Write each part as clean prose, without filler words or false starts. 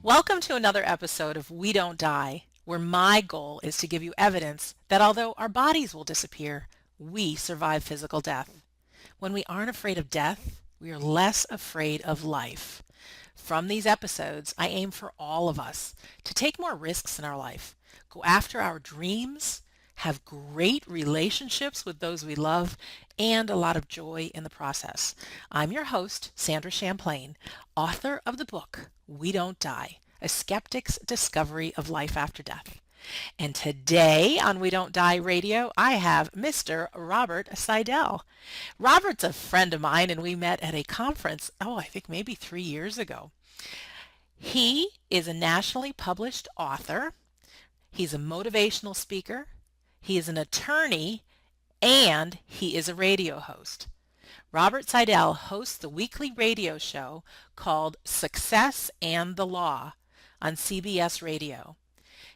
Welcome to another episode of We Don't Die, where my goal is to give you evidence that although our bodies will disappear, we survive physical death. When we aren't afraid of death, we are less afraid of life. From these episodes, I aim for all of us to take more risks in our life, go after our dreams, have great relationships with those we love, and a lot of joy in the process. I'm your host, Sandra Champlain, author of the book, We Don't Die, A Skeptic's Discovery of Life After Death. And today on We Don't Die Radio, I have Mr. Robert Sidell. Robert's a friend of mine, and we met at a conference, I think maybe 3 years ago. He is a nationally published author. He's a motivational speaker. He is an attorney, and he is a radio host. Robert Sidell hosts the weekly radio show called Success and the Law on CBS Radio.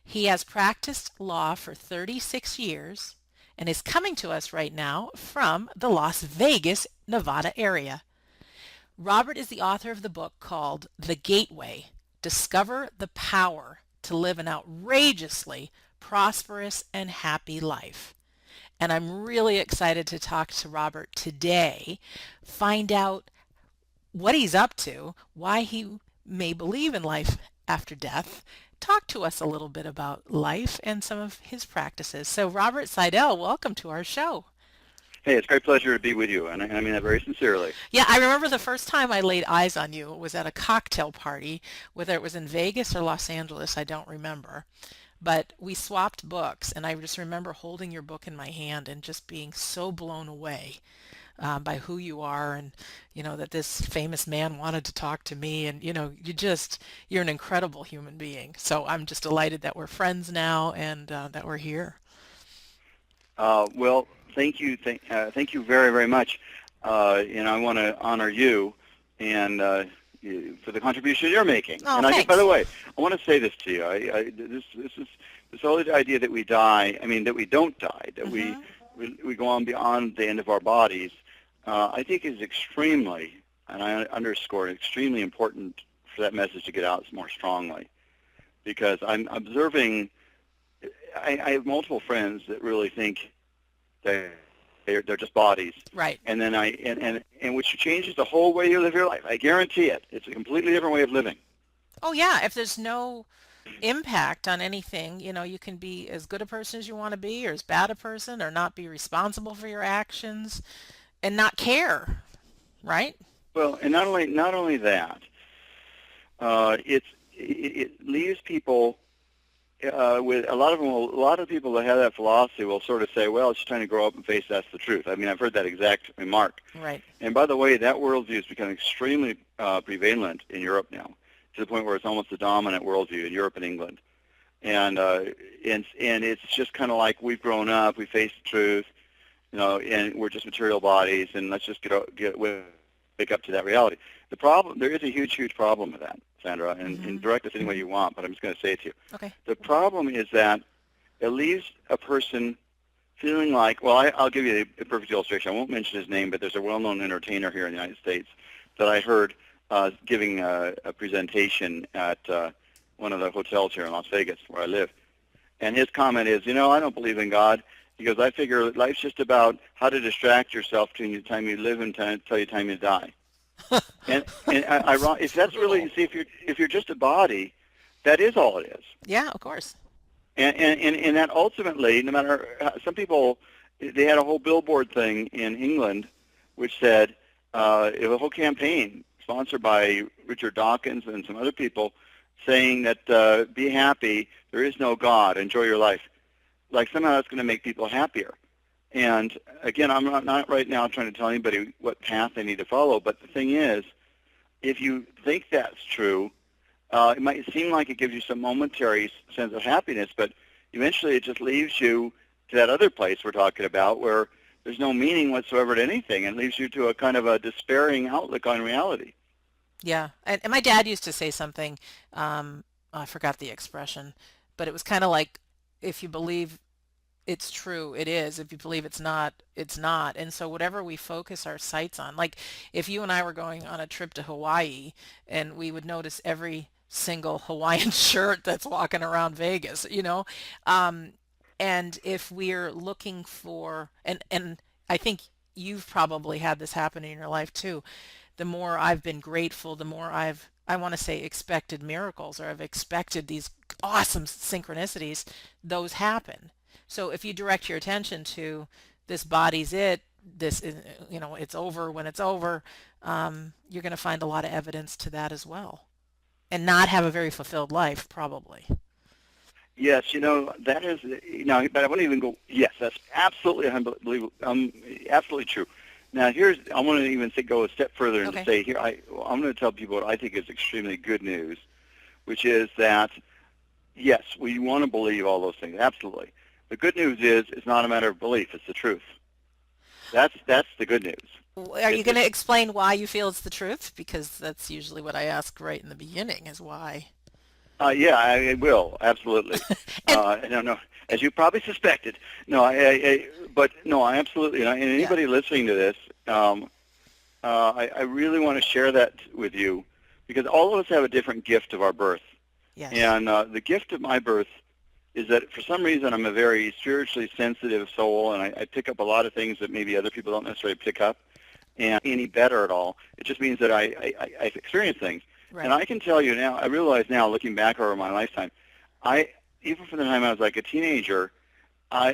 He has practiced law for 36 years and is coming to us right now from the Las Vegas, Nevada area. Robert is the author of the book called The Gateway: Discover the Power to Live an Outrageously Prosperous and Happy Life. And I'm really excited to talk to Robert today, find out what he's up to, why he may believe in life after death, talk to us a little bit about life and some of his practices. So Robert Sidell, welcome to our show. Hey, it's a great pleasure to be with you, and I mean that very sincerely. Yeah, I remember the first time I laid eyes on you was at a cocktail party, whether it was in Vegas or Los Angeles, I don't remember. But we swapped books, and I just remember holding your book in my hand and just being so blown away by who you are, and that this famous man wanted to talk to me, and you're an incredible human being. So I'm just delighted that we're friends now, and that we're here. Well, thank you you very, very much. And I want to honor you and for the contribution you're making. Oh, and thanks. by the way, I want to say this to you. This whole idea that we die. I mean that we don't die. That we go on beyond the end of our bodies. I think is extremely, and I underscore, extremely important for that message to get out more strongly, because I'm observing. I have multiple friends that really think that they're just bodies, Right. and then and which changes the whole way you live your life. I guarantee it. It's a completely different way of living. Oh yeah, if there's no impact on anything, you can be as good a person as you want to be, or as bad a person, or not be responsible for your actions and not care, right? Well, and not only that, it leaves people with a lot of people that have that philosophy will sort of say, well, it's just trying to grow up and face that's the truth. I mean, I've heard that exact remark. Right. And by the way, that worldview has become extremely prevalent in Europe now, to the point where it's almost the dominant worldview in Europe and England. And it's just kind of like we've grown up, we face the truth, and we're just material bodies, and let's just wake up to that reality. The problem, there is a huge problem with that, Sandra, and direct this any way you want, but I'm just going to say it to you. Okay. The problem is that it leaves a person feeling like, well, I'll give you a perfect illustration. I won't mention his name, but there's a well-known entertainer here in the United States that I heard giving a presentation at one of the hotels here in Las Vegas where I live. And his comment is, I don't believe in God. He goes, I figure life's just about how to distract yourself between the time you live and till the time you die. and if that's really, see, if you're just a body, that is all it is. Yeah, of course. And that ultimately, no matter some people, they had a whole billboard thing in England which said a whole campaign sponsored by Richard Dawkins and some other people saying that be happy, there is no God, enjoy your life. Like somehow that's going to make people happier. And again, I'm not right now trying to tell anybody what path they need to follow, but the thing is, if you think that's true, it might seem like it gives you some momentary sense of happiness, but eventually it just leaves you to that other place we're talking about where there's no meaning whatsoever to anything, and leaves you to a kind of a despairing outlook on reality. Yeah, and my dad used to say something, I forgot the expression, but it was kind of like, if you believe it's true, it is. If you believe it's not, it's not. And so whatever we focus our sights on, like if you and I were going on a trip to Hawaii and we would notice every single Hawaiian shirt that's walking around Vegas, you know? Um, and if we're looking for, and I think you've probably had this happen in your life too. The more I've been grateful, the more I want to say expected miracles, or I've expected these awesome synchronicities, those happen. So if you direct your attention to this body's it, this is, it's over when it's over, you're going to find a lot of evidence to that as well, and not have a very fulfilled life, probably. Yes, that is, but I wouldn't even go, yes, that's absolutely unbelievable, absolutely true. Now, I want to even go a step further and Okay. say here, I'm going to tell people what I think is extremely good news, which is that, yes, we want to believe all those things, absolutely. The good news is it's not a matter of belief, it's the truth. That's the good news. Are you going to It's explain why you feel it's the truth? Because that's usually what I ask right in the beginning, is why. Yeah, I will, absolutely. And No, as you probably suspected. No, but no, I absolutely, and yeah, anybody listening to this, I really want to share that with you, because all of us have a different gift of our birth. yes. And the gift of my birth is that for some reason I'm a very spiritually sensitive soul, and I pick up a lot of things that maybe other people don't necessarily pick up, and any better at all. It just means that I experience things. And Right. I can tell you now, I realize now, looking back over my lifetime, even from the time I was like a teenager,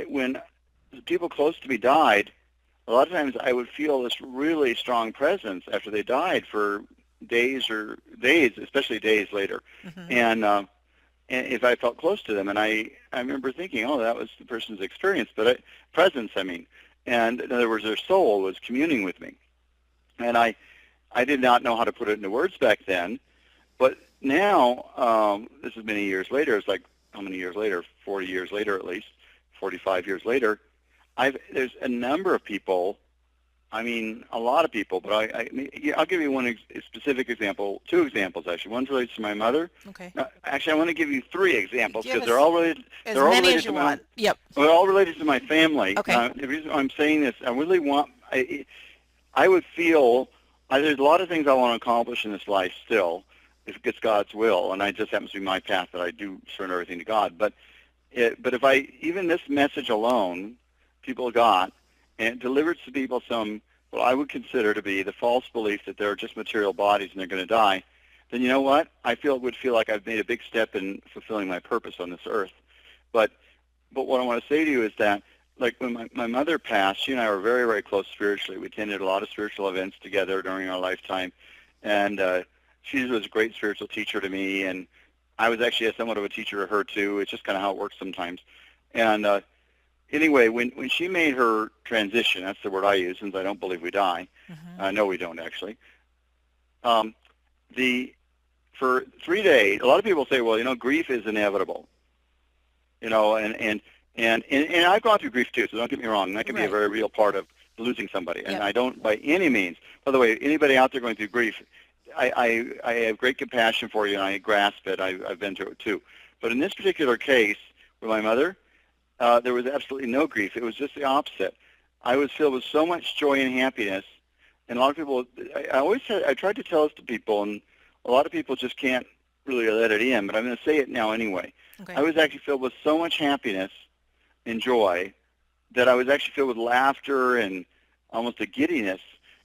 when people close to me died, a lot of times I would feel this really strong presence after they died for days, especially days later. Hmm. And if I felt close to them, and I remember thinking, oh, that was the person's experience, but presence, I mean. And in other words, their soul was communing with me. And I did not know how to put it into words back then, but now, this is many years later, it's like, how many years later? 40 years later at least, 45 years later, there's a number of people, I mean, a lot of people, but I'll give you one specific example, two examples actually. One relates to my mother. Okay. Actually, I want to give you three examples Give because us as they're all many as related you to my, want. Yep. they're all related to my family. Okay. The reason I'm saying this, I really want, I would feel, there's a lot of things I want to accomplish in this life still, if it's God's will, and it just happens to be my path that I do surrender everything to God. But if even this message alone, people got, and it delivers to people some, what I would consider to be the false belief that they're just material bodies and they're going to die, then you know what? Would feel like I've made a big step in fulfilling my purpose on this earth. But what I want to say to you is that, like when my mother passed, she and I were very, very close spiritually. We attended a lot of spiritual events together during our lifetime, and she was a great spiritual teacher to me, and I was actually somewhat of a teacher to her too. It's just kind of how it works sometimes. And anyway, when she made her transition, that's the word I use since I don't believe we die. Hmm. No, we don't actually. Um, for 3 days, a lot of people say, well, grief is inevitable. And I've gone through grief too, so don't get me wrong. That can be a Right. very real part of losing somebody. And Yep. I don't, by any means, by the way, anybody out there going through grief, I have great compassion for you, and I grasp it. I've been through it too. But in this particular case, with my mother, there was absolutely no grief. It was just the opposite. I was filled with so much joy and happiness. And a lot of people, I tried to tell this to people, and a lot of people just can't really let it in, but I'm going to say it now anyway. Okay. I was actually filled with so much happiness and joy that I was actually filled with laughter and almost a giddiness.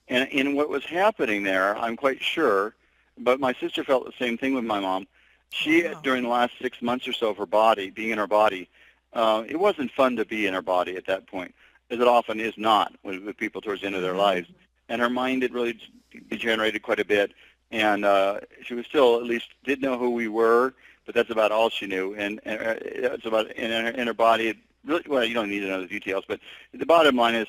And in what was happening there, I'm quite sure, but my sister felt the same thing with my mom. She, Wow. during the last 6 months or so of her body, being in her body, it wasn't fun to be in her body at that point, as it often is not with people towards the end of their Hmm. lives. And her mind had really degenerated quite a bit, and she was still, at least, did know who we were, but that's about all she knew. And it's about in her body. Really, well, you don't need to know the details, but the bottom line is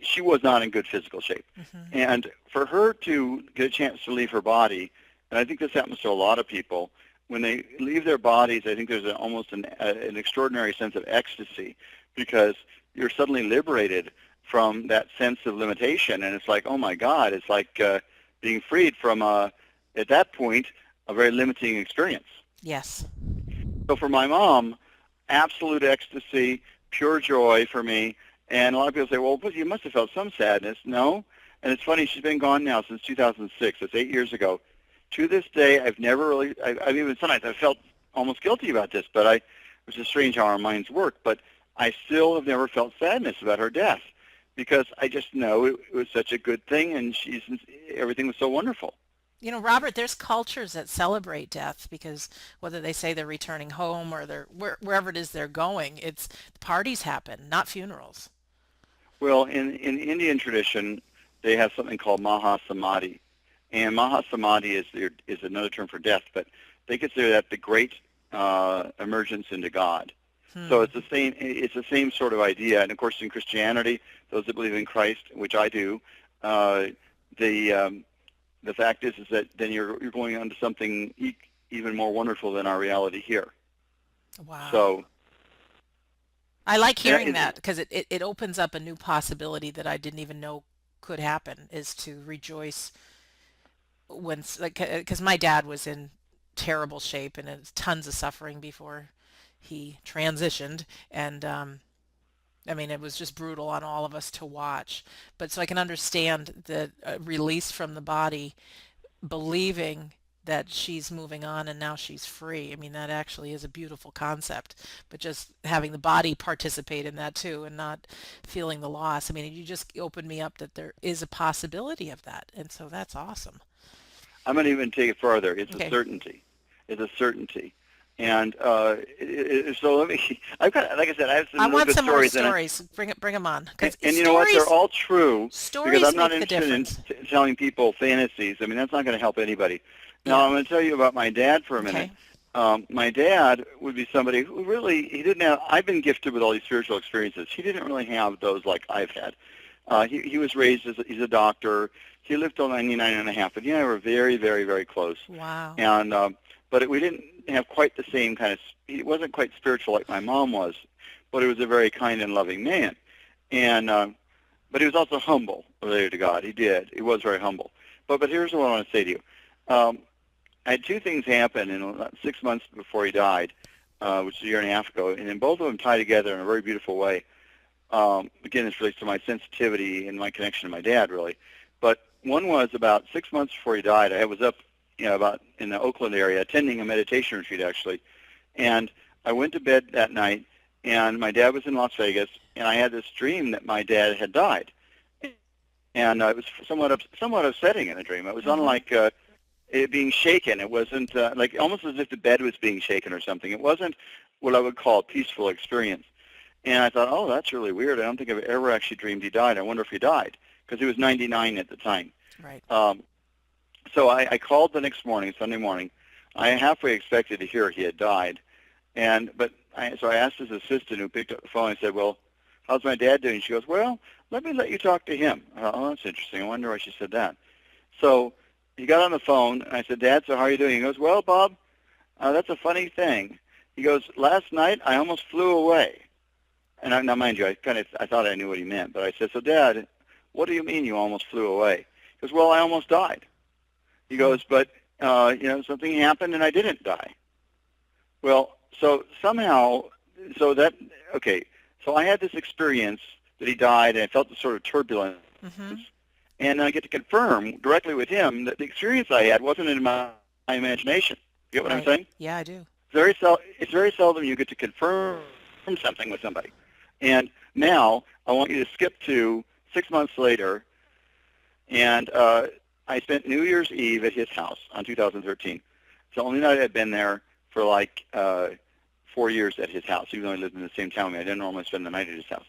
she was not in good physical shape. Hmm. And for her to get a chance to leave her body, and I think this happens to a lot of people, when they leave their bodies, I think there's almost an extraordinary sense of ecstasy, because you're suddenly liberated from that sense of limitation, and it's like, oh my God, it's like being freed from, at that point, a very limiting experience. Yes. So for my mom, absolute ecstasy, pure joy for me. And a lot of people say, well, but you must have felt some sadness. No. And it's funny, she's been gone now since 2006. That's 8 years ago. to this day, I've never really, I've even sometimes I felt almost guilty about this, but which is strange how our minds work, but I still have never felt sadness about her death because I just know it was such a good thing and everything was so wonderful. You know, Robert, there's cultures that celebrate death because whether they say they're returning home or wherever it is they're going, it's parties happen, not funerals. Well, in Indian tradition, they have something called Mahasamadhi, and Mahasamadhi is another term for death, but they consider that the great emergence into God. So Hmm. it's the same sort of idea. And of course, in Christianity, those that believe in Christ, which I do, uh, the the fact is that then you're going on to something even more wonderful than our reality here. Wow. So I like yeah, hearing that because it opens up a new possibility that I didn't even know could happen is to rejoice when, like, because my dad was in terrible shape and it was tons of suffering before he transitioned. And I mean, it was just brutal on all of us to watch. But so I can understand the release from the body, believing that she's moving on and now she's free. I mean, that actually is a beautiful concept. But just having the body participate in that too and not feeling the loss. I mean, you just opened me up that there is a possibility of that. And so that's awesome. I'm going to even take it further. It's a Okay. certainty. It's a certainty. And so let me. I've got, like I said, I have I some really want good some more stories in it. stories. Bring them on. Because And you know what? They're stories, all true because stories I'm not make the interested in difference. telling people fantasies. I mean, that's not going to help anybody. Now, Yeah. I'm going to tell you about my dad for a minute. Okay. My dad would be somebody who really, he didn't have, I've been gifted with all these spiritual experiences. He didn't really have those like I've had. He was raised he's a doctor. He lived till 99 and a half, but he and I were very, very, very close. Wow. And, we didn't have quite the same kind of, he wasn't quite spiritual like my mom was, but he was a very kind and loving man. And, but he was also humble related to God. He did. He was very humble. But here's what I want to say to you. Um, I had two things happen in about 6 months before he died, which is a year and a half ago, and then both of them tie together in a very beautiful way. Again, this relates to my sensitivity and my connection to my dad, really. But one was about 6 months before he died. I was up, about in the Oakland area, attending a meditation retreat, actually. And I went to bed that night, and my dad was in Las Vegas, and I had this dream that my dad had died. And it was somewhat upsetting in the dream. It was Mm-hmm. unlike it being shaken. It wasn't like almost as if the bed was being shaken or something. It wasn't what I would call a peaceful experience. And I thought, oh, that's really weird. I don't think I've ever actually dreamed he died. I wonder if he died because he was 99 at the time. Right. Um, so I called the next morning, Sunday morning. I halfway expected to hear he had died, so I asked his assistant who picked up the phone. I said, well, how's my dad doing? She goes, well, let me let you talk to him. I thought, oh, that's interesting. I wonder why she said that. So he got on the phone, and I said, Dad, so how are you doing? He goes, well, Bob, that's a funny thing. He goes, last night I almost flew away. And now, mind you, I thought I knew what he meant, but I said, so Dad, what do you mean you almost flew away? He goes, well, I almost died. He Hmm. goes, but something happened and I didn't die. Well, so somehow, so that okay, so I had this experience that he died, and I felt this sort of turbulence, Mm-hmm. and I get to confirm directly with him that the experience I had wasn't in my imagination. You get what I'm Right. saying? Yeah, I do. It's very seldom you get to confirm something with somebody. And now I want you to skip to 6 months later, and I spent New Year's Eve at his house on 2013. It's the only night I'd been there for like 4 years at his house, even though I lived in the same town. I didn't normally spend the night at his house.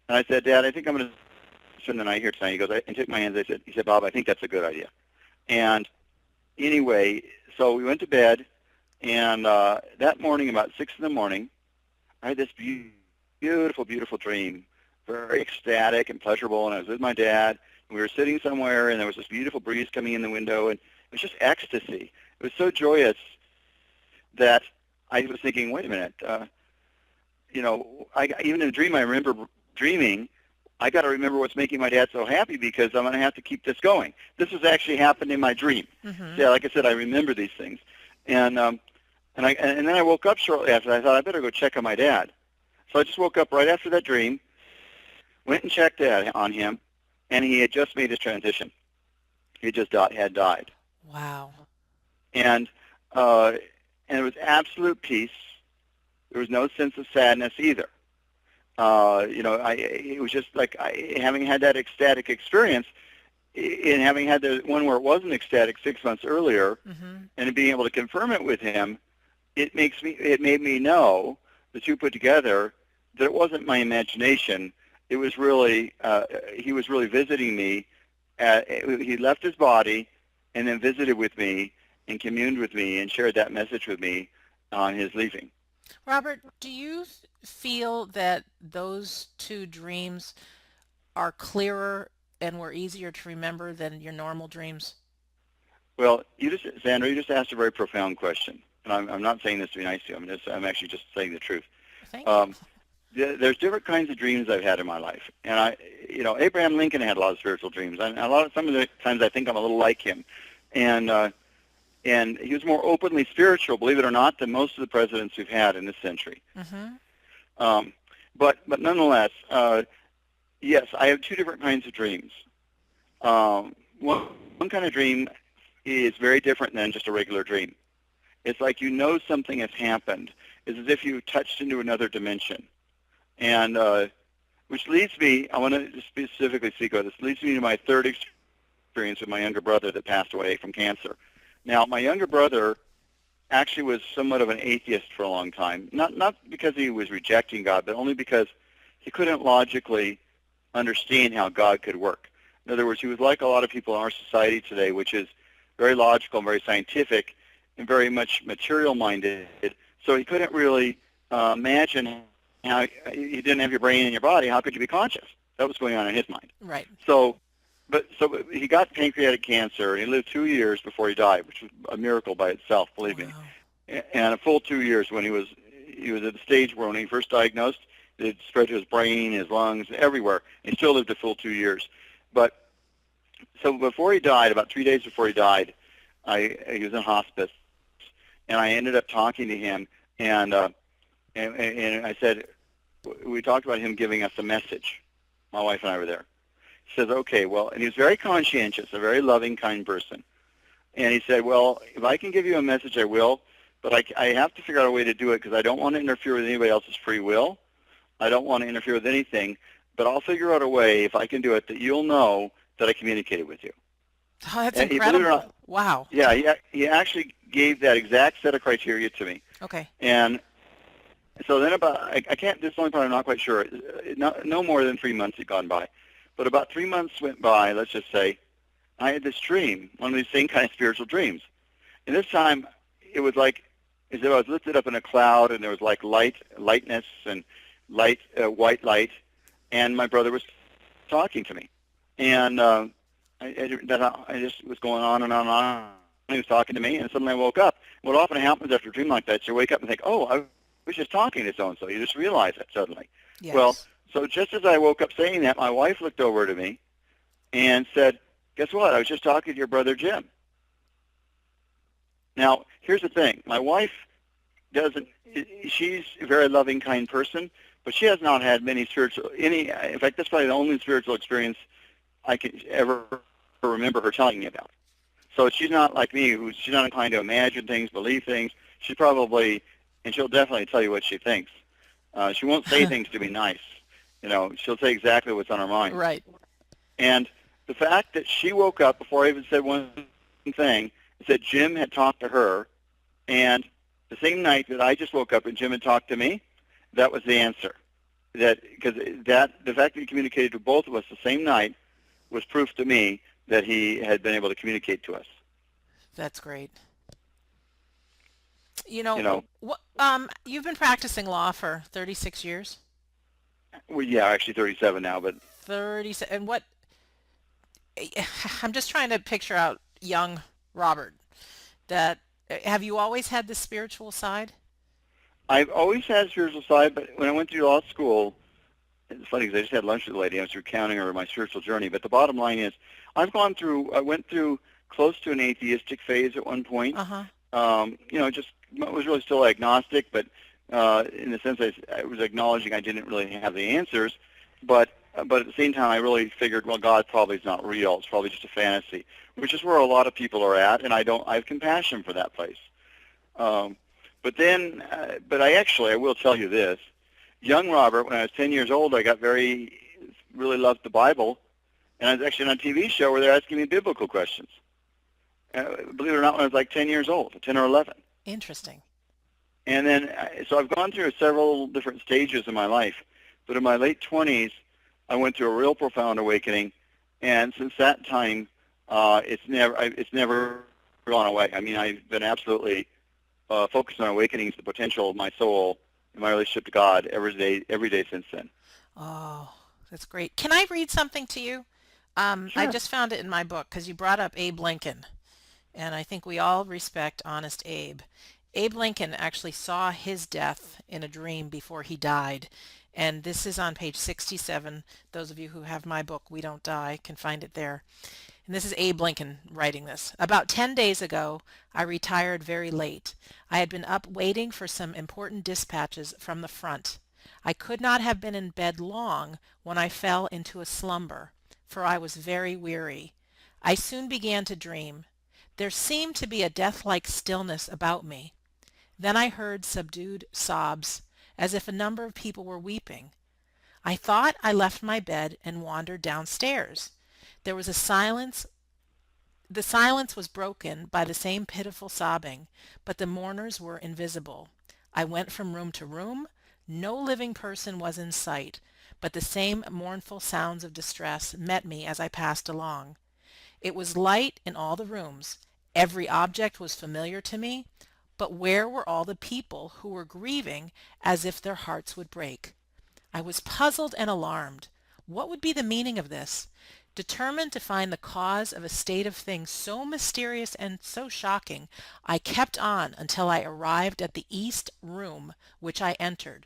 And I said, Dad, I think I'm going to spend the night here tonight. He goes, and took my hands. He said, Bob, I think that's a good idea. And anyway, so we went to bed, and that morning, about 6 in the morning, I had this beautiful, beautiful dream, very ecstatic and pleasurable. And I was with my dad. And we were sitting somewhere, and there was this beautiful breeze coming in the window, and it was just ecstasy. It was so joyous that I was thinking, wait a minute, even in a dream I remember dreaming, I got to remember what's making my dad so happy because I'm going to have to keep this going. This has actually happened in my dream. Mm-hmm. Yeah, like I said, I remember these things, and then I woke up shortly after. I thought I better go check on my dad. So I just woke up right after that dream, went and checked on him, and he had just made his transition. He just had died. Wow. and uh, and it was absolute peace. There was no sense of sadness either. It was just like having had that ecstatic experience, and having had the one where it wasn't ecstatic 6 months earlier, Mm-hmm. and being able to confirm it with him, it made me know, the two put together, that it wasn't my imagination. It was really he was really visiting me. He left his body and then visited with me and communed with me and shared that message with me on his leaving. Robert, do you feel that those two dreams are clearer and were easier to remember than your normal dreams? Well, Sandra, you just asked a very profound question, and I'm not saying this to be nice to you. I'm actually just saying the truth. Thank you. Um, there's different kinds of dreams I've had in my life, and Abraham Lincoln had a lot of spiritual dreams, and some of the times I think I'm a little like him, and and he was more openly spiritual, believe it or not, than most of the presidents we've had in this century. Mm-hmm. Um, but nonetheless, yes, I have two different kinds of dreams. One kind of dream is very different than just a regular dream. It's like something has happened. It's as if you touched into another dimension. And which leads me, I want to specifically speak about this, leads me to my third experience with my younger brother that passed away from cancer. Now, my younger brother actually was somewhat of an atheist for a long time, not because he was rejecting God, but only because he couldn't logically understand how God could work. In other words, he was like a lot of people in our society today, which is very logical and very scientific and very much material-minded. So he couldn't really imagine how you didn't have your brain in your body. How could you be conscious? That was going on in his mind. Right. So he got pancreatic cancer, and he lived 2 years before he died, which was a miracle by itself, believe me. Wow. And a full 2 years when he was at the stage where when he first diagnosed, it spread to his brain, his lungs, everywhere. And he still lived a full 2 years. But so before he died, about 3 days before he died, he was in hospice, and I ended up talking to him, and I said, we talked about him giving us a message. My wife and I were there. He says, okay, well, and he was very conscientious, a very loving, kind person. And he said, well, if I can give you a message, I will, but I have to figure out a way to do it because I don't want to interfere with anybody else's free will. I don't want to interfere with anything, but I'll figure out a way, if I can do it, that you'll know that I communicated with you. Oh, that's And incredible. believe it or not, Wow. yeah, he actually gave that exact set of criteria to me. Okay. And so then I can't, this is the only part I'm not quite sure. No more than 3 months had gone by. But about 3 months went by, let's just say, I had this dream, one of these same kind of spiritual dreams. And this time, it was like as if I was lifted up in a cloud, and there was like lightness and white light, and my brother was talking to me. And I just was going on and on and on. He was talking to me, and suddenly I woke up. What often happens after a dream like that, you wake up and think, oh, I was just talking to so-and-so. You just realize it suddenly. Yes. Well, so just as I woke up saying that, my wife looked over to me and said, guess what? I was just talking to your brother Jim. Now, here's the thing. My wife she's a very loving, kind person, but she has not had in fact, that's probably the only spiritual experience I can ever remember her telling me about. So she's not like me, she's not inclined to imagine things, believe things. She'll definitely tell you what she thinks. She won't say things to be nice. She'll say exactly what's on her mind. Right. And the fact that she woke up before I even said one thing, said Jim had talked to her, and the same night that I just woke up and Jim had talked to me, that was the answer. The fact that he communicated to both of us the same night was proof to me that he had been able to communicate to us. That's great. You've been practicing law for 36 years? Well, yeah, actually 37 now, but 37. And I'm just trying to picture out young Robert. Have you always had the spiritual side? I've always had a spiritual side, but when I went to law school, it's funny because I just had lunch with the lady. I was recounting her my spiritual journey. But the bottom line is, I went through close to an atheistic phase at one point. Uh-huh. Just was really still agnostic, but in the sense I was acknowledging I didn't really have the answers. But but at the same time, I really figured, well, God probably is not real. It's probably just a fantasy, which is where a lot of people are at, and I have compassion for that place. Um, but I will tell you this. Young Robert, when I was 10 years old, really loved the Bible, and I was actually on a TV show where they're asking me biblical questions. Believe it or not, when I was like 10 years old, 10 or 11. Interesting. And then, so I've gone through several different stages in my life, but in my late 20s, I went through a real profound awakening, and since that time, it's never gone away. I mean, I've been absolutely focused on awakening the potential of my soul and my relationship to God every day since then. Oh, that's great. Can I read something to you? I Sure. just found it in my book because you brought up Abe Lincoln, and I think we all respect honest Abe. Abe Lincoln actually saw his death in a dream before he died, and this is on page 67. Those of you who have my book, We Don't Die, can find it there. And this is Abe Lincoln writing this. About 10 days ago, I retired very late. I had been up waiting for some important dispatches from the front. I could not have been in bed long when I fell into a slumber, for I was very weary. I soon began to dream. There seemed to be a death-like stillness about me. Then I heard subdued sobs, as if a number of people were weeping. I thought I left my bed and wandered downstairs. There was a silence. The silence was broken by the same pitiful sobbing, but the mourners were invisible. I went from room to room. No living person was in sight, but the same mournful sounds of distress met me as I passed along. It was light in all the rooms. Every object was familiar to me, but where were all the people who were grieving as if their hearts would break? I was puzzled and alarmed. What would be the meaning of this? Determined to find the cause of a state of things so mysterious and so shocking, I kept on until I arrived at the east room, which I entered.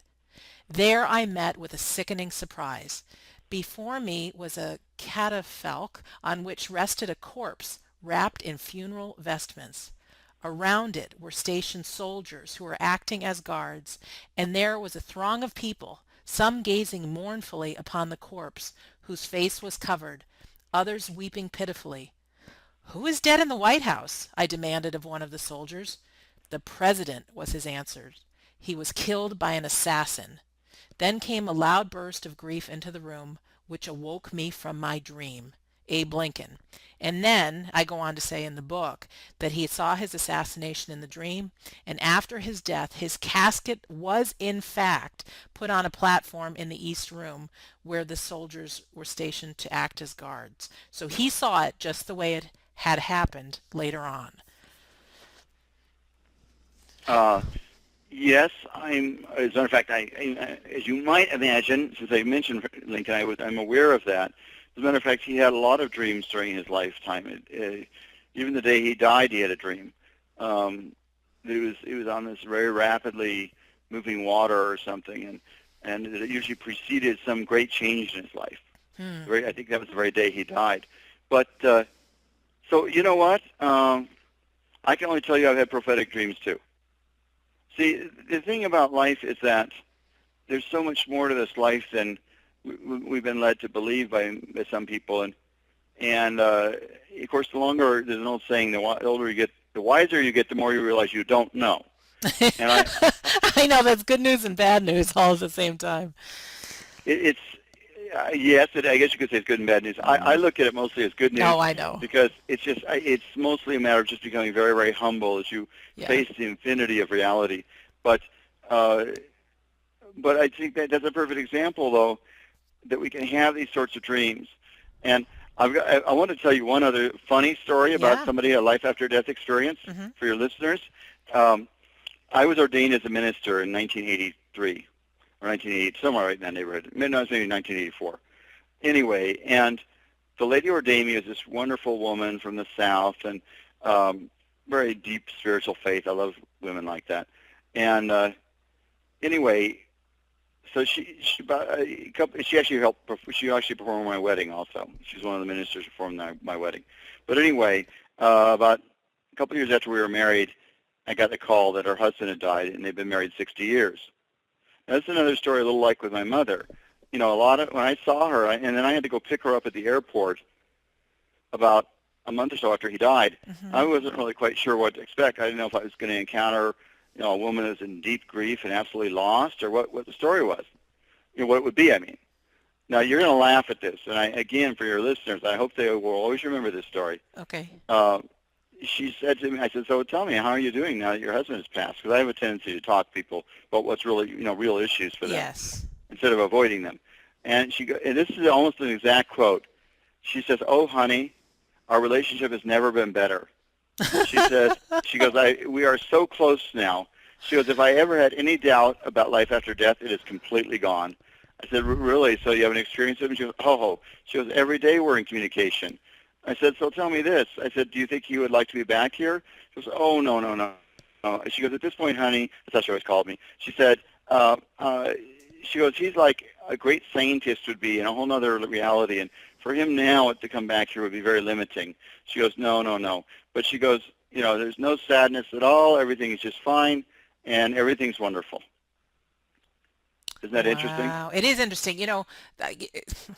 There I met with a sickening surprise. Before me was a catafalque on which rested a corpse wrapped in funeral vestments. Around it were stationed soldiers who were acting as guards, and there was a throng of people, some gazing mournfully upon the corpse, whose face was covered, others weeping pitifully. "Who is dead in the White House?" I demanded of one of the soldiers. "The President," was his answer. "He was killed by an assassin." Then came a loud burst of grief into the room, which awoke me from my dream. Abe Lincoln. And then I go on to say in the book that he saw his assassination in the dream, and after his death his casket was in fact put on a platform in the East Room where the soldiers were stationed to act as guards. So he saw it just the way it had happened later on. Uh, yes, as a matter of fact, as you might imagine, since I mentioned Lincoln, I'm aware of that. As a matter of fact, he had a lot of dreams during his lifetime. Even the day he died, he had a dream. He was on this very rapidly moving water or something, and it usually preceded some great change in his life. Hmm. I think that was the very day he died. But so you know what? I can only tell you I've had prophetic dreams too. See, the thing about life is that there's so much more to this life than we've been led to believe by some people, and of course, there's an old saying: the older you get, the wiser you get, the more you realize you don't know. And I know that's good news and bad news all at the same time. it's yes, I guess you could say it's good and bad news. I look at it mostly as good news Oh, I know. because it's mostly a matter of just becoming very, very humble as you Yeah. face the infinity of reality. But I think that's a perfect example, though, that we can have these sorts of dreams. And I want to tell you one other funny story about Yeah. somebody, a life after death experience Hmm. for your listeners. I was ordained as a minister in 1983 or 1980, somewhere right in that neighborhood. No, it was maybe 1984. Anyway, and the lady ordained me as this wonderful woman from the South, and very deep spiritual faith. I love women like that. And anyway, so she actually performed my wedding also. She's one of the ministers who performed my wedding. But anyway, about a couple of years after we were married, I got the call that her husband had died, and they've been married 60 years. Now, that's another story, a little like with my mother. a lot of when I saw her, and then I had to go pick her up at the airport about a month or so after he died. Hmm. I wasn't really quite sure what to expect. I didn't know if I was going to encounter, a woman who's in deep grief and absolutely lost, or what the story was, what it would be. I mean, now you're going to laugh at this, and again, for your listeners, I hope they will always remember this story. Okay. Uh, she said to me, I said, so tell me, how are you doing now that your husband has passed? Because I have a tendency to talk to people about what's really, real issues for them Yes. instead of avoiding them. And and this is almost an exact quote. She says, "Oh, honey, our relationship has never been better." She says, she goes, we are so close now. She goes, if I ever had any doubt about life after death, it is completely gone. I said, really? So you have an experience of it? She goes, oh. She goes, every day we're in communication. I said, so tell me this. I said, do you think you would like to be back here? She goes, oh, no, no, no. She goes, at this point, honey, that's how she always called me. She said, she goes, he's like a great scientist would be in a whole other reality, and for him now to come back here would be very limiting. She goes, no, no, no. But she goes, there's no sadness at all. Everything is just fine, and everything's wonderful. Isn't that interesting? Wow, it is interesting.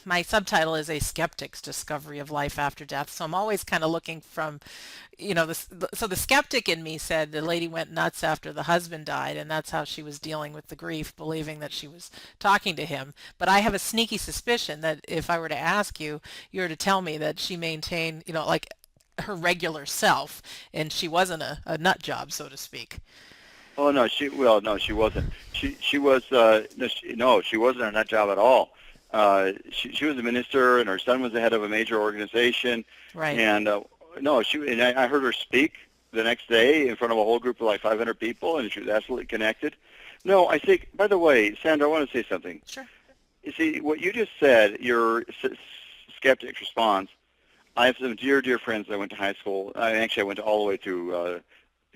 My subtitle is A Skeptic's Discovery of Life After Death. So I'm always kind of looking from, so the skeptic in me said the lady went nuts after the husband died, and that's how she was dealing with the grief, believing that she was talking to him. But I have a sneaky suspicion that if I were to ask you, you were to tell me that she maintained, like her regular self, and she wasn't a nut job, so to speak. Oh no, no, she wasn't. She was no, she wasn't a nut job at all. She was a minister, and her son was the head of a major organization. Right. And no, and I heard her speak the next day in front of a whole group of like 500 people, and she was absolutely connected. No, I think. By the way, Sandra, I want to say something. Sure. You see, what you just said, your skeptic's response. I have some dear, dear friends that I went to high school. I went all the way through.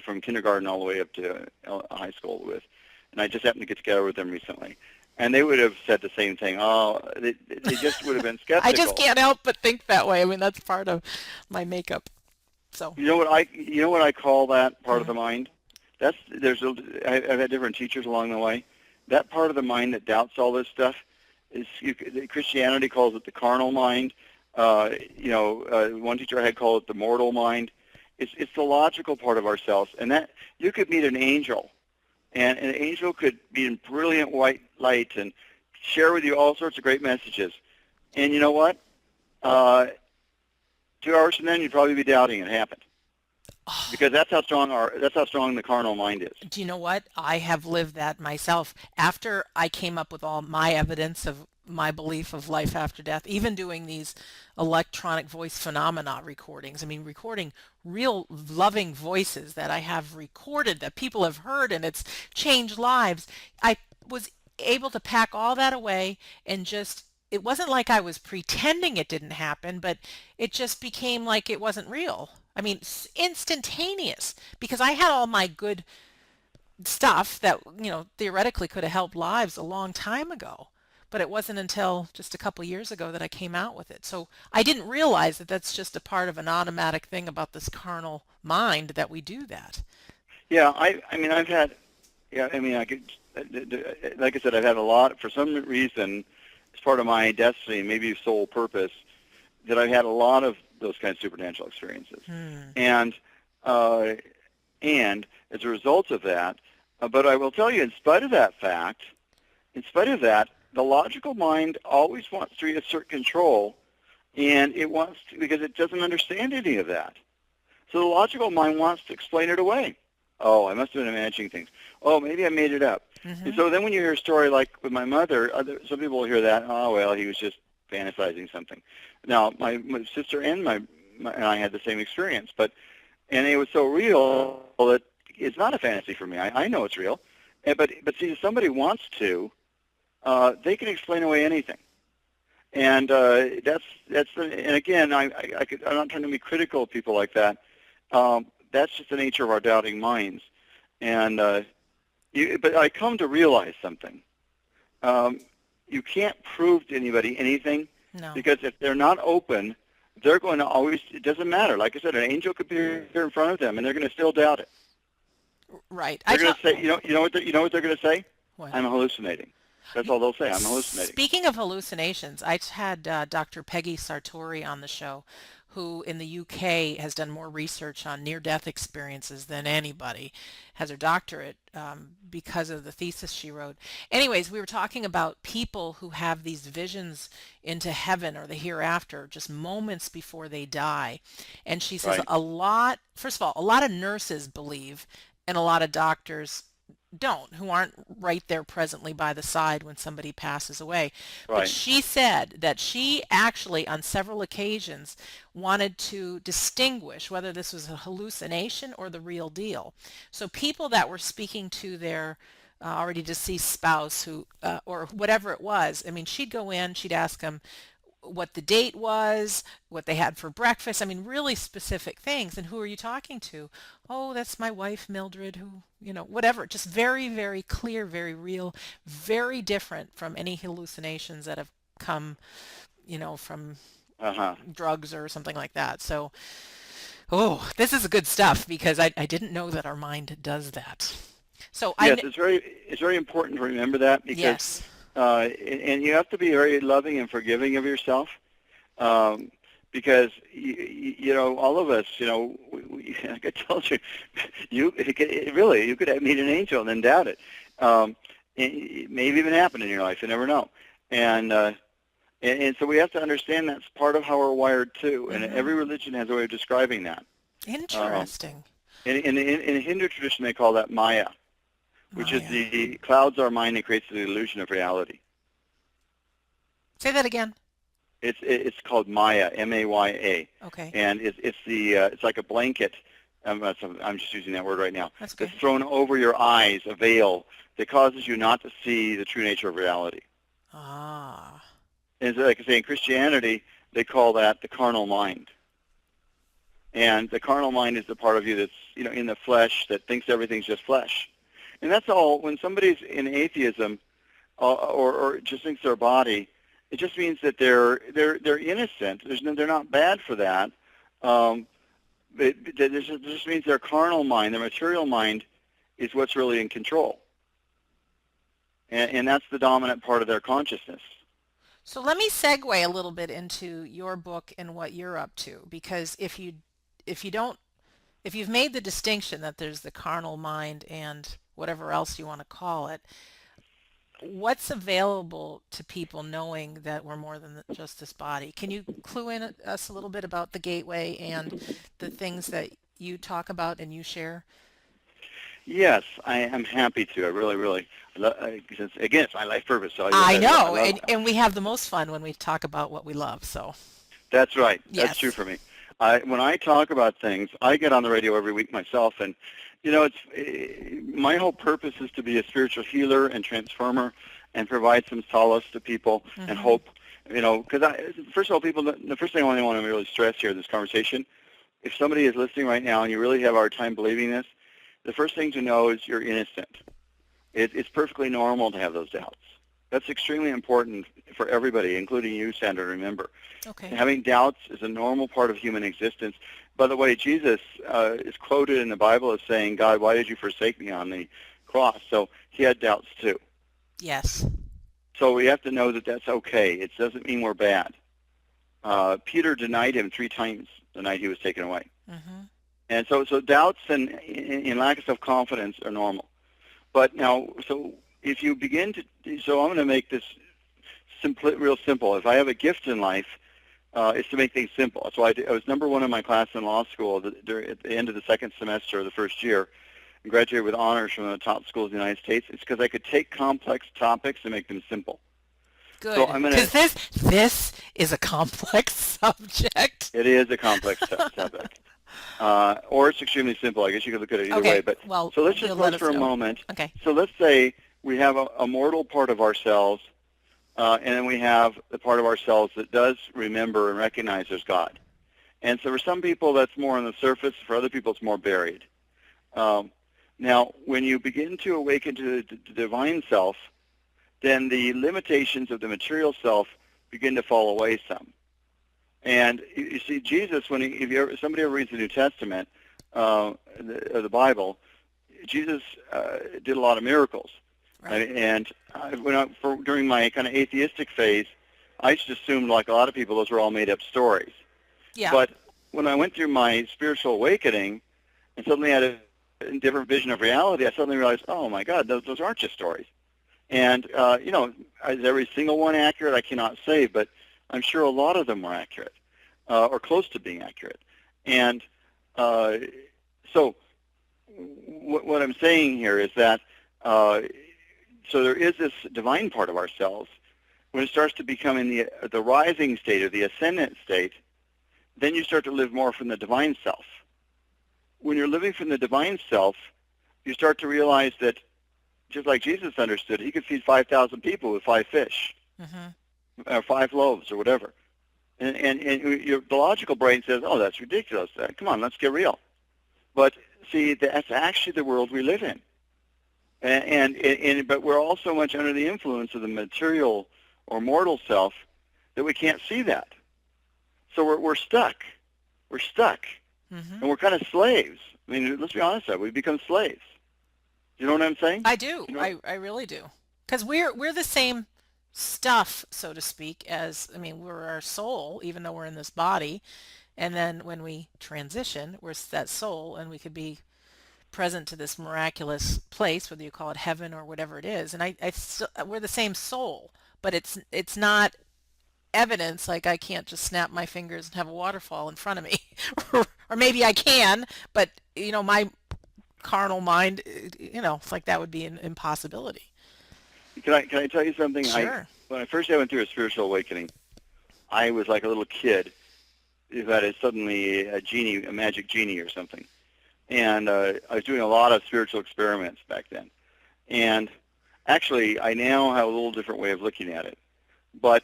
From kindergarten all the way up to high school with, and I just happened to get together with them recently, and they would have said the same thing. Oh, they just would have been I just skeptical. can't help but think that way. I mean, that's part of my makeup. So. You know what I call that part of Mhm. the mind? I've had different teachers along the way. That part of the mind that doubts all this stuff Christianity calls it the carnal mind. One teacher I had called it the mortal mind. It's the logical part of ourselves, and that you could meet an angel, and an angel could be in brilliant white light and share with you all sorts of great messages. And you know what? 2 hours from then, you'd probably be doubting it happened, because that's how strong the carnal mind is. Do you know what? I have lived that myself. After I came up with all my evidence of my belief of life after death, even doing these electronic voice phenomena recordings, I mean, recording real loving voices that I have recorded that people have heard and it's changed lives. I was able to pack all that away and just, it wasn't like I was pretending it didn't happen, but it just became like it wasn't real. I mean, instantaneous, because I had all my good stuff that, theoretically could have helped lives a long time ago. But it wasn't until just a couple years ago that I came out with it. So I didn't realize that that's just a part of an automatic thing about this carnal mind that we do that. Yeah, I mean, I've had, yeah, I mean, I could, like I said, I've had a lot, for some reason, as part of my destiny, maybe soul purpose, that I've had a lot of those kinds of supernatural experiences. And as a result of that, but I will tell you, in spite of that fact, the logical mind always wants to reassert control, and it wants to, because it doesn't understand any of that. So the logical mind wants to explain it away. Oh, I must have been imagining things. Oh, maybe I made it up. Mm-hmm. And so then when you hear a story like with my mother, some people will hear that, oh, well, he was just fantasizing something. Now, my sister and and I had the same experience, and it was so real that it's not a fantasy for me. I know it's real. But see, if somebody wants to, they can explain away anything. And and again, I'm not trying to be critical of people like that. That's just the nature of our doubting minds. And but I come to realize something. You can't prove to anybody anything, No. because if they're not open, they're going to always. It doesn't matter. Like I said, an angel could be here in front of them, and they're going to still doubt it. Right. They're going to say, you know what they're going to say? What? I'm hallucinating. That's all they'll say. I'm hallucinating. Speaking of hallucinations, I had Dr. Peggy Sartori on the show, who in the UK has done more research on near-death experiences than anybody, has her doctorate because of the thesis she wrote. Anyways, we were talking about people who have these visions into heaven or the hereafter just moments before they die. And she says Right. first of all, a lot of nurses believe and a lot of doctors don't, who aren't right there presently by the side when somebody passes away. But Right. she said that she actually, on several occasions, wanted to distinguish whether this was a hallucination or the real deal. So people that were speaking to their already deceased spouse who or whatever it was, I mean, she'd go in, she'd ask them what the date was, what they had for breakfast. I mean, really specific things. And who are you talking to? Oh, that's my wife, Mildred, who, whatever. Just very, very clear, very real, very different from any hallucinations that have come, from Uh-huh. drugs or something like that. So, this is good stuff because I didn't know that our mind does that. So Yes, it's very important to remember that because yes. and you have to be very loving and forgiving of yourself, because all of us, like I told you, you could meet an angel and then doubt it. It may even happen in your life. You never know. And so we have to understand that's part of how we're wired too. And Mm-hmm. every religion has a way of describing that. Interesting. In the Hindu tradition, they call that Maya, which is Maya. the clouds our mind that creates the illusion of reality. Say that again. It's called Maya, M-A-Y-A, Okay. and it's like a blanket. I'm just using that word right now. That's okay. That's thrown over your eyes, a veil that causes you not to see the true nature of reality. Ah. And so, like I say, in Christianity, they call that the carnal mind. And the carnal mind is the part of you that's in the flesh that thinks everything's just flesh. And that's all. When somebody's in atheism or just thinks they're a body, it just means that they're innocent. They're not bad for that. It just means their carnal mind, their material mind, is what's really in control. And that's the dominant part of their consciousness. So let me segue a little bit into your book and what you're up to, because if you've made the distinction that there's the carnal mind and whatever else you want to call it, what's available to people knowing that we're more than just this body? Can you clue in us a little bit about the gateway and the things that you talk about and you share? Yes, I am happy to. I really, really, because again, it's my life purpose. So I I know, love. and we have the most fun when we talk about what we love. So That's right. That's true yes. for me. When I talk about things, I get on the radio every week myself, and my whole purpose is to be a spiritual healer and transformer, and provide some solace to people and Mm-hmm. hope. Because first of all, the first thing I want to really stress here in this conversation, if somebody is listening right now and you really have a hard time believing this, the first thing to know is you're innocent. It's perfectly normal to have those doubts. That's extremely important for everybody, including you, Sandra, to remember. Okay. Having doubts is a normal part of human existence. By the way, Jesus is quoted in the Bible as saying, "God, why did you forsake me?" on the cross. So he had doubts too. Yes. So we have to know that that's okay. It doesn't mean we're bad. Peter denied him 3 times the night he was taken away. Mm-hmm. And so doubts and lack of self-confidence are normal. But now, so if you begin to, so I'm going to make this real simple. If I have a gift in life, it's to make things simple. That's why I was number 1 in my class in law school at the end of the second semester of the first year, and graduated with honors from the top schools in the United States. It's because I could take complex topics and make them simple. So Good, I'm going because to, this is a complex subject. it is a complex topic. Or it's extremely simple. I guess you could look at it either way. Okay, But well, so let's you'll just let pause us for a know. moment. Okay. So let's say we have a mortal part of ourselves, and then we have the part of ourselves that does remember and recognize there's God. And so for some people that's more on the surface. For other people it's more buried. Now, when you begin to awaken to the divine self, then the limitations of the material self begin to fall away some. And you see, Jesus, if somebody ever reads the New Testament, the Bible, Jesus did a lot of miracles. Right. During my kind of atheistic phase, I just assumed, like a lot of people, those were all made-up stories. Yeah. But when I went through my spiritual awakening and suddenly had a different vision of reality, I suddenly realized, oh my God, those aren't just stories. And, is every single one accurate? I cannot say, but I'm sure a lot of them were accurate or close to being accurate. And so what I'm saying here is that so there is this divine part of ourselves. When it starts to become in the rising state or the ascendant state, then you start to live more from the divine self. When you're living from the divine self, you start to realize that just like Jesus understood, he could feed 5,000 people with 5 fish, or 5 loaves or whatever. And the logical brain says, oh, that's ridiculous. Come on, let's get real. But see, that's actually the world we live in. But we're all so much under the influence of the material or mortal self that we can't see that. So we're stuck. We're stuck. And we're kind of slaves. I mean, let's be honest, we become slaves. You know what I'm saying? I do. You know? I really do. Because we're the same stuff, so to speak, as, I mean, we're our soul, even though we're in this body. And then when we transition, we're that soul, and we could be present to this miraculous place, whether you call it heaven or whatever it is. And we're the same soul, but it's not evidence. Like, I can't just snap my fingers and have a waterfall in front of me. Or maybe I can, but my carnal mind, it's like that would be an impossibility. Can I tell you something? Sure. When I first went through a spiritual awakening, I was like a little kid who had suddenly a magic genie or something. And I was doing a lot of spiritual experiments back then. And actually, I now have a little different way of looking at it. But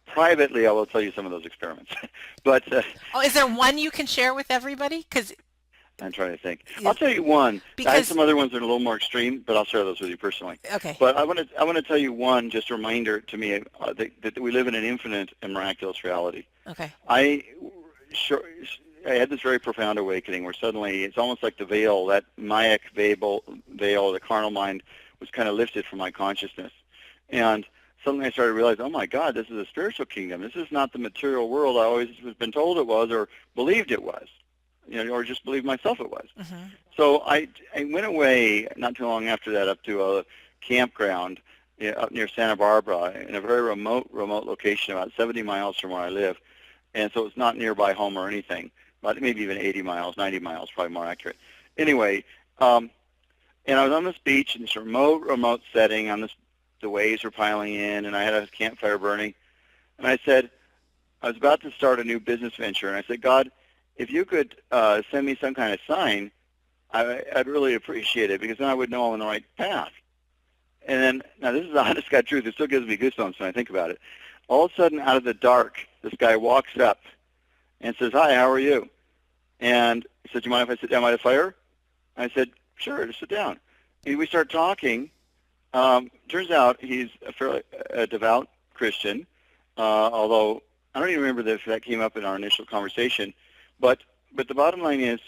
privately, I will tell you some of those experiments. But is there one you can share with everybody? Because I'm trying to think. I'll tell you one. I have some other ones that are a little more extreme, but I'll share those with you personally. Okay. But I want to tell you one, just a reminder to me that we live in an infinite and miraculous reality. Okay. I had this very profound awakening where suddenly it's almost like the veil, that Mayak veil, the carnal mind, was kind of lifted from my consciousness. And suddenly I started to realize, oh my God, this is a spiritual kingdom. This is not the material world I always been told it was or believed it was, or just believed myself it was. So I went away not too long after that up to a campground up near Santa Barbara in a very remote location, about 70 miles from where I live. And so it's not nearby home or anything, but maybe even 80 miles, 90 miles, probably more accurate. Anyway, and I was on this beach in this remote setting. The waves were piling in, and I had a campfire burning. And I said, I was about to start a new business venture, and I said, God, if you could send me some kind of sign, I'd really appreciate it, because then I would know I'm on the right path. And then, now this is the honest God truth. It still gives me goosebumps when I think about it. All of a sudden, out of the dark, this guy walks up and says, hi, how are you? And he said, do you mind if I sit down by the fire? I said, sure, just sit down. And we start talking. Turns out he's a fairly devout Christian, although I don't even remember if that came up in our initial conversation. But the bottom line is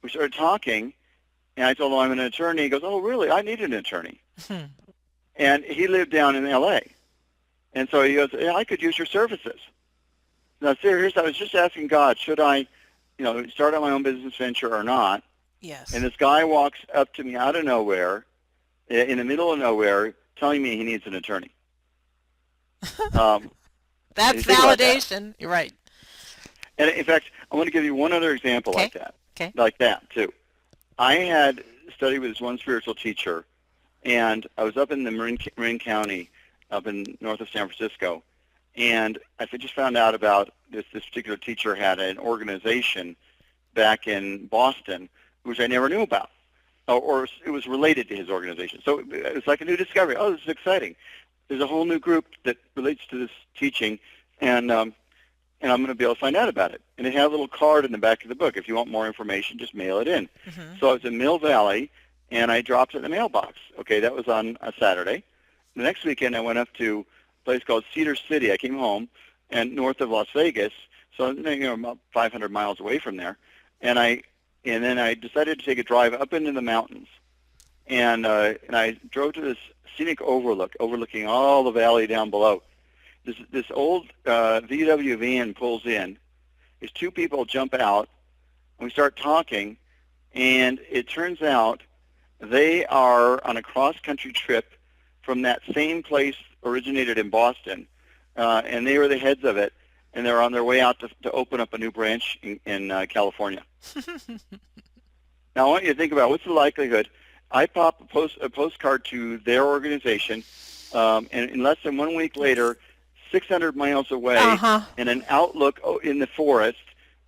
we started talking, and I told him I'm an attorney. He goes, oh, really? I need an attorney. And he lived down in L.A., and so he goes, yeah, I could use your services. Now, seriously, I was just asking God, should I, start on my own business venture or not? Yes. And this guy walks up to me out of nowhere, in the middle of nowhere, telling me he needs an attorney. That's validation. You're right. And in fact, I want to give you one other example like that. Okay. Like that, too. I had studied with this one spiritual teacher, and I was up in the Marin County, up in north of San Francisco, and I just found out about this particular teacher had an organization back in Boston, which I never knew about, or it was related to his organization. So it was like a new discovery. Oh, this is exciting. There's a whole new group that relates to this teaching, and I'm going to be able to find out about it. And it had a little card in the back of the book. If you want more information, just mail it in. So I was in Mill Valley, and I dropped it in the mailbox. Okay, that was on a Saturday. The next weekend, I went up to a place called Cedar City. I came home, and north of Las Vegas, so about 500 miles away from there. And then I decided to take a drive up into the mountains. and I drove to this scenic overlook, overlooking all the valley down below. This old VW van pulls in. These two people jump out, and we start talking, and it turns out they are on a cross-country trip from that same place originated in Boston, and they were the heads of it, and they're on their way out to open up a new branch in California. Now, I want you to think about what's the likelihood. I pop a postcard to their organization, and in less than 1 week later, 600 miles away, Uh-huh. in an outlook in the forest,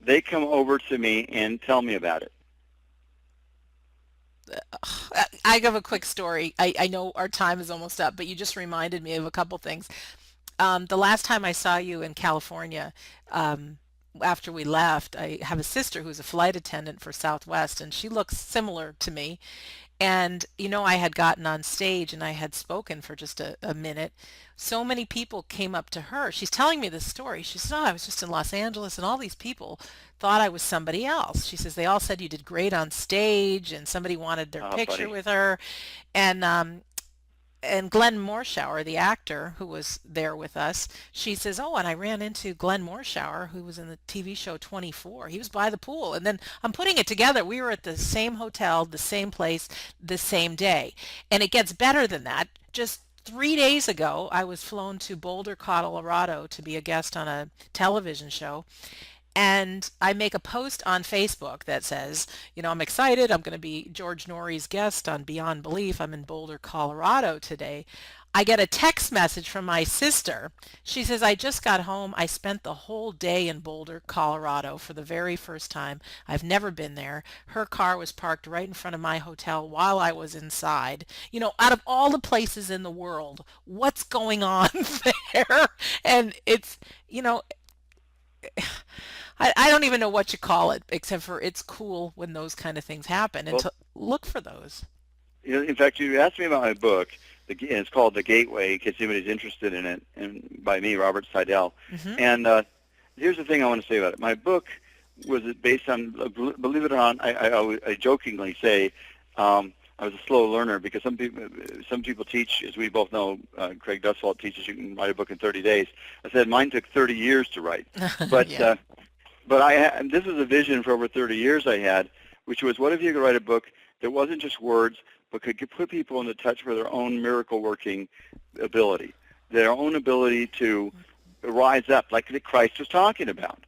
they come over to me and tell me about it. I have a quick story. I know our time is almost up, but you just reminded me of a couple things. The last time I saw you in California, after we left, I have a sister who's a flight attendant for Southwest, and she looks similar to me. And, I had gotten on stage and I had spoken for just a minute. So many people came up to her. She's telling me this story. She says, oh, I was just in Los Angeles and all these people thought I was somebody else. She says, they all said you did great on stage and somebody wanted their Oh, picture buddy. with her. And Glenn Morshower, the actor who was there with us, she says, oh, and I ran into Glenn Morshower, who was in the TV show 24. He was by the pool. And then I'm putting it together. We were at the same hotel, the same place, the same day. And it gets better than that. Just 3 days ago, I was flown to Boulder, Colorado to be a guest on a television show. And I make a post on Facebook that says, I'm excited. I'm going to be George Norrie's guest on Beyond Belief. I'm in Boulder, Colorado today. I get a text message from my sister. She says, I just got home. I spent the whole day in Boulder, Colorado for the very first time. I've never been there. Her car was parked right in front of my hotel while I was inside. Out of all the places in the world, what's going on there? And it's, you know, I don't even know what you call it, except for it's cool when those kind of things happen, and Well, to look for those. in fact, you asked me about my book. And it's called The Gateway, in case anybody's interested in it, and by me, Robert Sidell. Hmm. And here's the thing I want to say about it. My book was based on, believe it or not, I jokingly say I was a slow learner because some people teach, as we both know, Craig Duswalt teaches you can write a book in 30 days. I said mine took 30 years to write. But Yeah. this is a vision for over 30 years I had, which was, what if you could write a book that wasn't just words, but could put people into touch with their own miracle-working ability, their own ability to rise up, like that Christ was talking about,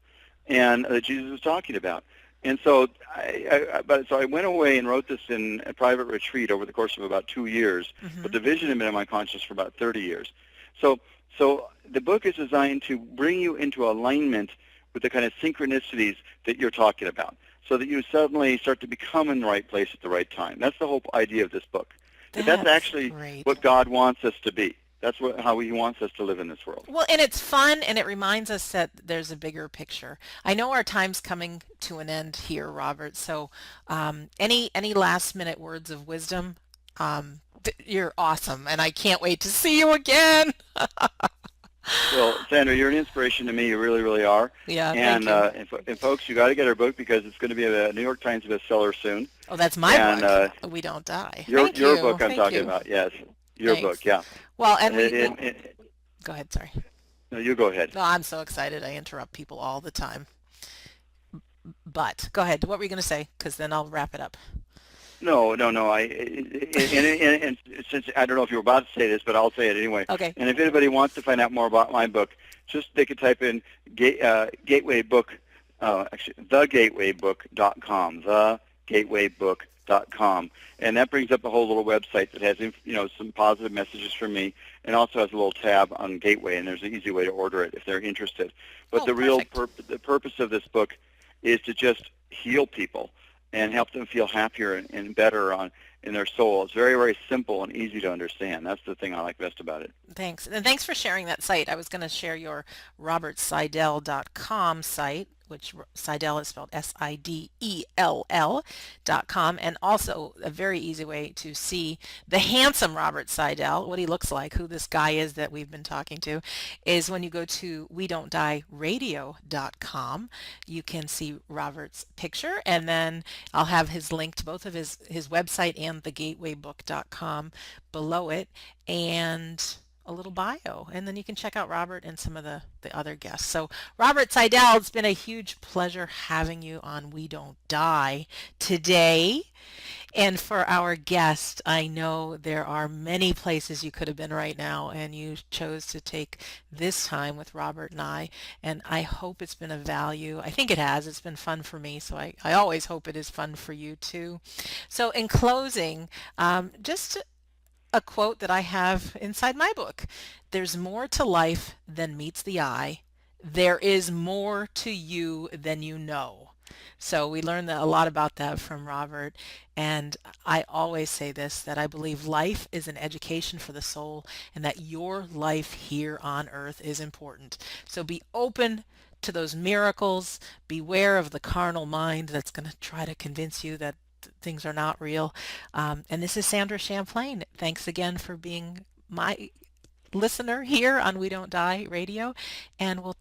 and that Jesus was talking about. And so, so I went away and wrote this in a private retreat over the course of about 2 years. Hmm. But the vision had been in my conscience for about 30 years. So the book is designed to bring you into alignment with the kind of synchronicities that you're talking about, so that you suddenly start to become in the right place at the right time. That's the whole idea of this book. That's That's actually great. what God wants us to be. That's how He wants us to live in this world. Well, and it's fun, and it reminds us that there's a bigger picture. I know our time's coming to an end here, Robert. So, any last minute words of wisdom? You're awesome, and I can't wait to see you again. Well, Sandra, you're an inspiration to me. You really, really are. Yeah, thank And, you. and folks, you got to get our book because it's going to be a New York Times bestseller soon. Oh, that's my And book. We Don't Die. your Thank you. book I'm Thank talking you. about, yes, your book, Thanks. yeah. Well, and go ahead. Sorry. No, you go ahead. No, I'm so excited. I interrupt people all the time. But go ahead. What were you going to say? Because then I'll wrap it up. No. And since I don't know if you were about to say this, but I'll say it anyway. Okay. And if anybody wants to find out more about my book, they could type in Gateway Book, actually, thegatewaybook.com, thegatewaybook.com, and that brings up a whole little website that has some positive messages from me, and also has a little tab on Gateway, and there's an easy way to order it if they're interested. But Oh, the real perfect. the purpose of this book is to just heal people and help them feel happier and better in their soul. It's very, very simple and easy to understand. That's the thing I like best about it. Thanks. And thanks for sharing that site. I was going to share your robertsidell.com site, which Sidell is spelled Sidell.com, and also a very easy way to see the handsome Robert Sidell, what he looks like, who this guy is that we've been talking to, is when you go to WeDon'tDieRadio.com. You can see Robert's picture, and then I'll have his link to both of his website and thegatewaybook.com below it, and a little bio, and then you can check out Robert and some of the other guests. So Robert Sidell, it's been a huge pleasure having you on We Don't Die today. And for our guest, I know there are many places you could have been right now, and you chose to take this time with Robert and I hope it's been of value. I think it has. It's been fun for me, so I always hope it is fun for you too. So in closing, just a quote that I have inside my book. There's more to life than meets the eye. There is more to you than you know. So we learned a lot about that from Robert. And I always say this, that I believe life is an education for the soul and that your life here on earth is important. So be open to those miracles. Beware of the carnal mind that's going to try to convince you that things are not real. And this is Sandra Champlain. Thanks again for being my listener here on We Don't Die Radio. And we'll